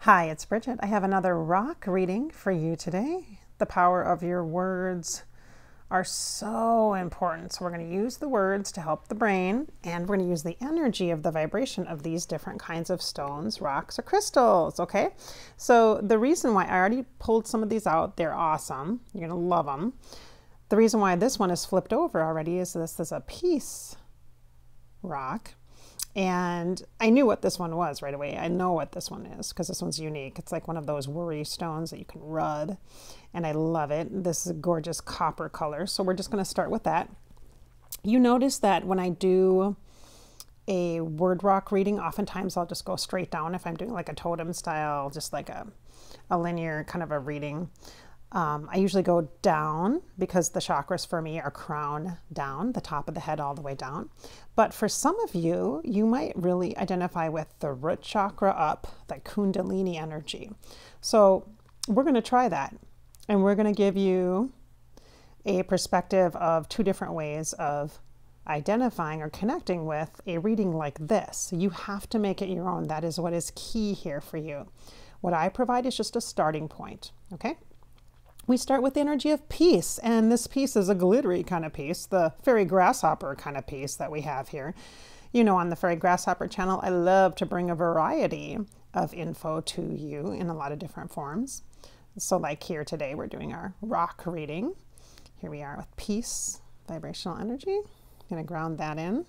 Hi, it's Bridget. I have another rock reading for you today. The power of your words are so important. So we're going to use the words to help the brain, and we're going to use the energy of the vibration of these different kinds of stones, rocks, or crystals, okay? So the reason why I already pulled some of these out, they're awesome. You're going to love them. The reason why this one is flipped over already is this is a peace rock. And I knew what this one was right away. I know what this one is because this one's unique. It's like one of those worry stones that you can rub, and I love it. This is a gorgeous copper color. So we're just going to start with that. You notice that when I do a word rock reading, oftentimes I'll just go straight down if I'm doing like a totem style, just like a linear kind of a reading. I usually go down because the chakras for me are crown down, the top of the head all the way down. But for some of you, you might really identify with the root chakra up, that Kundalini energy. So we're going to try that. And we're going to give you a perspective of two different ways of identifying or connecting with a reading like this. You have to make it your own. That is what is key here for you. What I provide is just a starting point, okay? We start with the energy of peace, and this piece is a glittery kind of piece, the fairy grasshopper kind of piece that we have here. You know, on the fairy grasshopper channel, I love to bring a variety of info to you in a lot of different forms. So like here today, we're doing our rock reading. Here we are with peace, vibrational energy. I'm going to ground that in.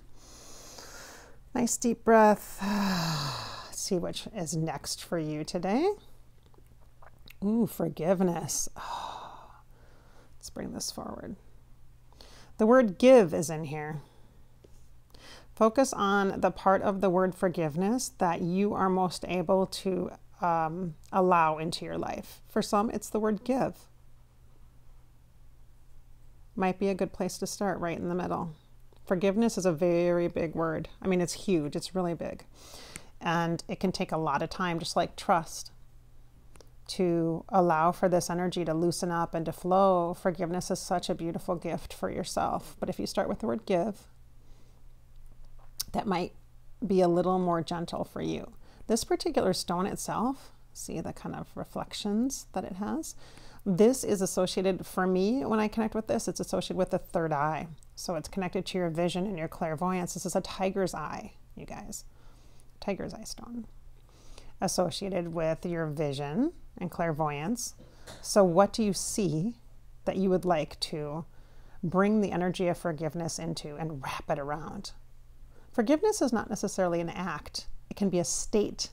Nice deep breath. Let's see what is next for you today. Ooh, forgiveness. Oh, let's bring this forward. The word give is in here. Focus on the part of the word forgiveness that you are most able to allow into your life. For some, it's the word give. Might be a good place to start right in the middle. Forgiveness is a very big word. I mean, it's huge. It's really big. And it can take a lot of time, just like trust, to allow for this energy to loosen up and to flow. Forgiveness is such a beautiful gift for yourself. But if you start with the word give, that might be a little more gentle for you. This particular stone itself, see the kind of reflections that it has? This is associated, for me, when I connect with this, it's associated with the third eye. So it's connected to your vision and your clairvoyance. This is a tiger's eye, you guys. Tiger's eye stone. Associated with your vision and clairvoyance. So what do you see that you would like to bring the energy of forgiveness into and wrap it around? Forgiveness is not necessarily an act. It can be a state.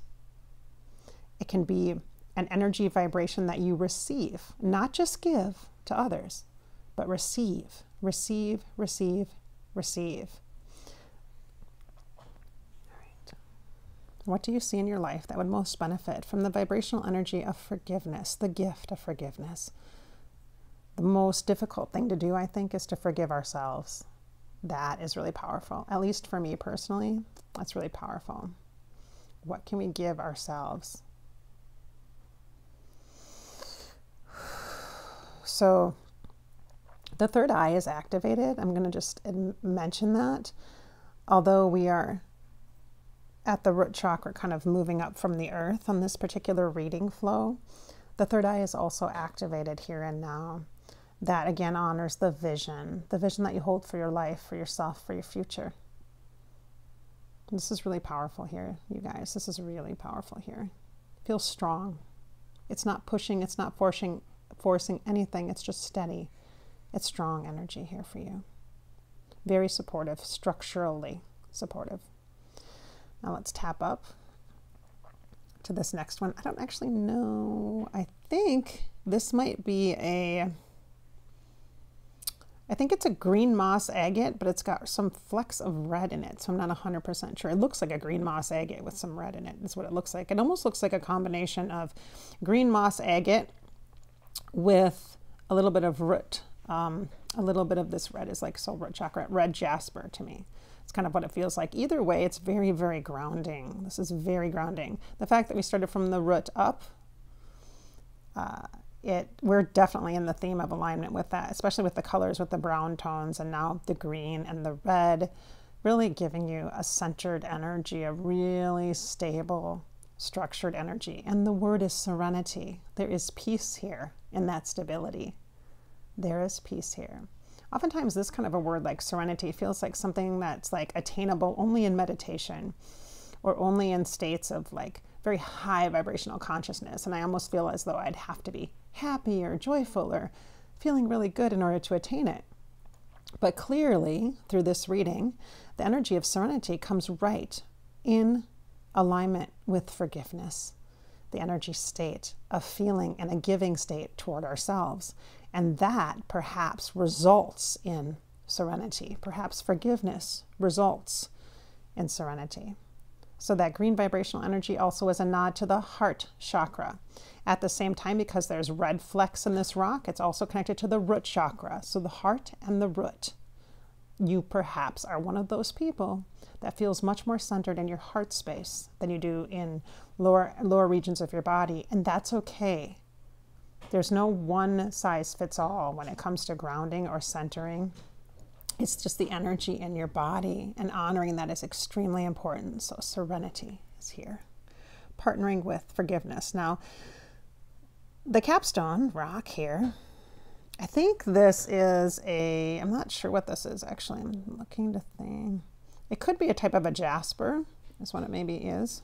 It can be an energy vibration that you receive, not just give to others, but receive, receive, receive, receive. What do you see in your life that would most benefit from the vibrational energy of forgiveness, the gift of forgiveness? The most difficult thing to do, I think, is to forgive ourselves. That is really powerful. At least for me personally, that's really powerful. What can we give ourselves? So the third eye is activated. I'm going to just mention that. Although we are at the root chakra, kind of moving up from the earth on this particular reading flow, the third eye is also activated here and now. That again honors the vision that you hold for your life, for yourself, for your future. This is really powerful here, you guys. This is really powerful here. Feel strong. It's not pushing, it's not forcing anything. It's just steady. It's strong energy here for you. Very supportive, structurally supportive. Now let's tap up to this next one. I don't actually know. I think this might be I think it's a green moss agate, but it's got some flecks of red in it, so I'm not 100% sure. It looks like a green moss agate with some red in it, is what it looks like. It almost looks like a combination of green moss agate with a little bit of root. A little bit of this red is like so root chakra, red jasper to me. It's kind of what it feels like. Either way, it's very, very grounding. This is very grounding. The fact that we started from the root up, we're definitely in the theme of alignment with that, especially with the colors, with the brown tones, and now the green and the red, really giving you a centered energy, a really stable structured energy. And the word is serenity. There is peace here in that stability. There is peace here. Oftentimes this kind of a word like serenity feels like something that's like attainable only in meditation or only in states of like very high vibrational consciousness. And I almost feel as though I'd have to be happy or joyful or feeling really good in order to attain it. But clearly through this reading, the energy of serenity comes right in alignment with forgiveness, the energy state of feeling and a giving state toward ourselves. And that perhaps results in serenity. Perhaps forgiveness results in serenity. So that green vibrational energy also is a nod to the heart chakra. At the same time, because there's red flecks in this rock, it's also connected to the root chakra. So the heart and the root. You perhaps are one of those people that feels much more centered in your heart space than you do in lower regions of your body. And that's okay. There's no one size fits all when it comes to grounding or centering. It's just the energy in your body, and honoring that is extremely important. So serenity is here. Partnering with forgiveness. Now, the Capstone Rock here, I think this is I'm not sure what this is actually. I'm looking to think. It could be a type of a jasper, is what it maybe is.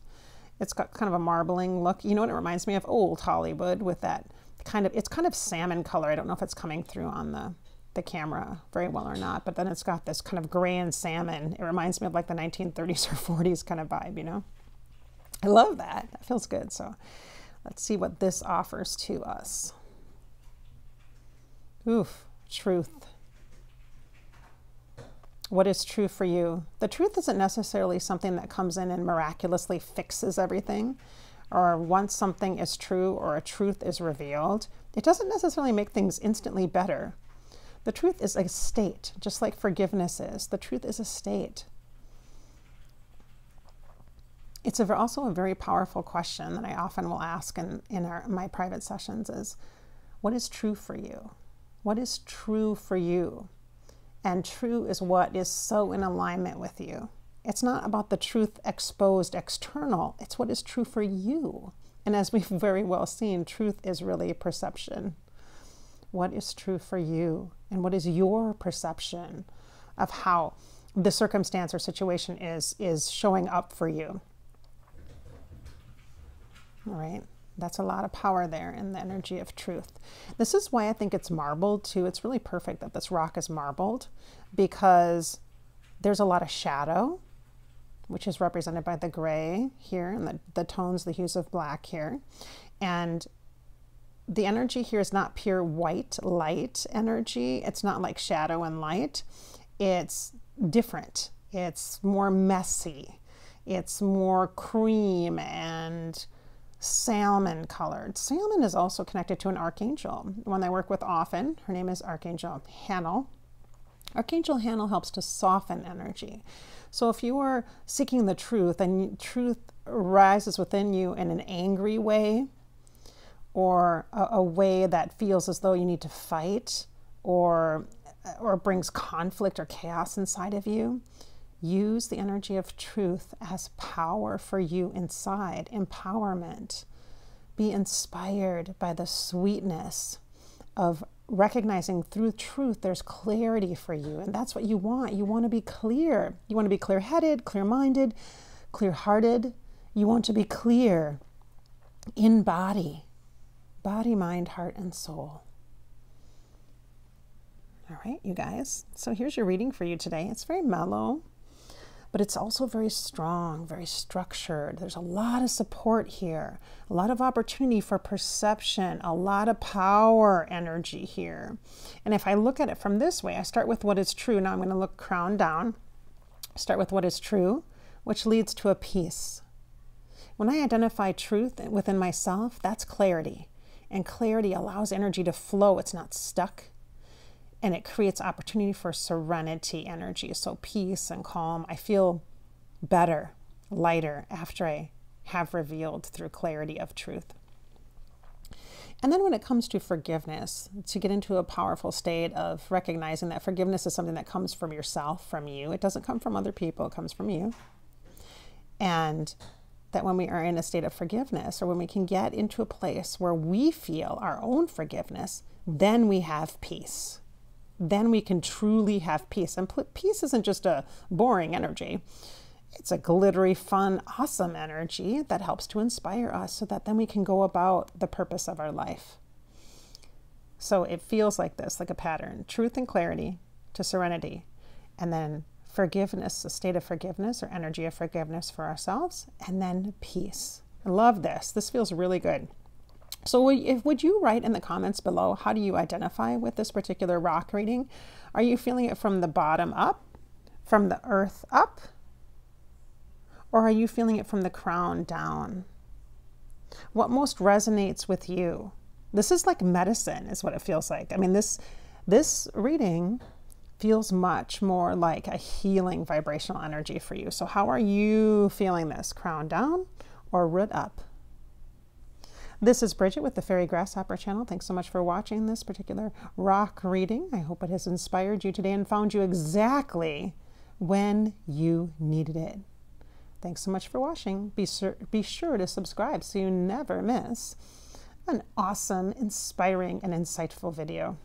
It's got kind of a marbling look. You know what it reminds me of? Old Hollywood with that it's kind of salmon color. I don't know if it's coming through on the camera very well or not, but then it's got this kind of gray and salmon. It reminds me of like the 1930s or 40s kind of vibe, you know? I love that. That feels good. So let's see what this offers to us. Oof, truth. What is true for you? The truth isn't necessarily something that comes in and miraculously fixes everything, or once something is true or a truth is revealed, it doesn't necessarily make things instantly better. The truth is a state, just like forgiveness is. The truth is a state. It's also a very powerful question that I often will ask in my private sessions is, what is true for you? What is true for you? And true is what is so in alignment with you. It's not about the truth exposed external. It's what is true for you. And as we've very well seen, truth is really perception. What is true for you? And what is your perception of how the circumstance or situation is showing up for you? All right. That's a lot of power there in the energy of truth. This is why I think it's marbled too. It's really perfect that this rock is marbled, because there's a lot of shadow, which is represented by the gray here and the tones, the hues of black here. And the energy here is not pure white light energy. It's not like shadow and light. It's different. It's more messy. It's more cream and salmon colored. Salmon is also connected to an archangel, one I work with often. Her name is Archangel Hannel. Archangel Hannel helps to soften energy. So if you are seeking the truth and truth rises within you in an angry way, or a way that feels as though you need to fight, or brings conflict or chaos inside of you, use the energy of truth as power for you inside, empowerment. Be inspired by the sweetness of recognizing through truth there's clarity for you. And that's what you want. You want to be clear. You want to be clear-headed, clear-minded, clear-hearted. You want to be clear in body. Body, mind, heart, and soul. All right, you guys. So here's your reading for you today. It's very mellow, but it's also very strong, very structured. There's a lot of support here, a lot of opportunity for perception, a lot of power energy here. And if I look at it from this way, I start with what is true. Now I'm going to look crown down. Start with what is true, which leads to a peace. When I identify truth within myself, that's clarity. And clarity allows energy to flow. It's not stuck. And it creates opportunity for serenity energy. So peace and calm. I feel better, lighter after I have revealed through clarity of truth. And then when it comes to forgiveness, to get into a powerful state of recognizing that forgiveness is something that comes from yourself, from you. It doesn't come from other people. It comes from you. And that when we are in a state of forgiveness, or when we can get into a place where we feel our own forgiveness, then we have peace. Then we can truly have peace. And peace isn't just a boring energy. It's a glittery, fun, awesome energy that helps to inspire us so that then we can go about the purpose of our life. So it feels like this, like a pattern: truth and clarity to serenity, and then forgiveness, a state of forgiveness or energy of forgiveness for ourselves, and then peace. I love this. This feels really good. So would you write in the comments below, how do you identify with this particular rock reading? Are you feeling it from the bottom up, from the earth up? Or are you feeling it from the crown down? What most resonates with you? This is like medicine, is what it feels like. I mean, this reading feels much more like a healing vibrational energy for you. So how are you feeling this? Crown down or root up? This is Bridget with the Fairy Grasshopper channel. Thanks so much for watching this particular rock reading. I hope it has inspired you today and found you exactly when you needed it. Thanks so much for watching. Be sure to subscribe so you never miss an awesome, inspiring, and insightful video.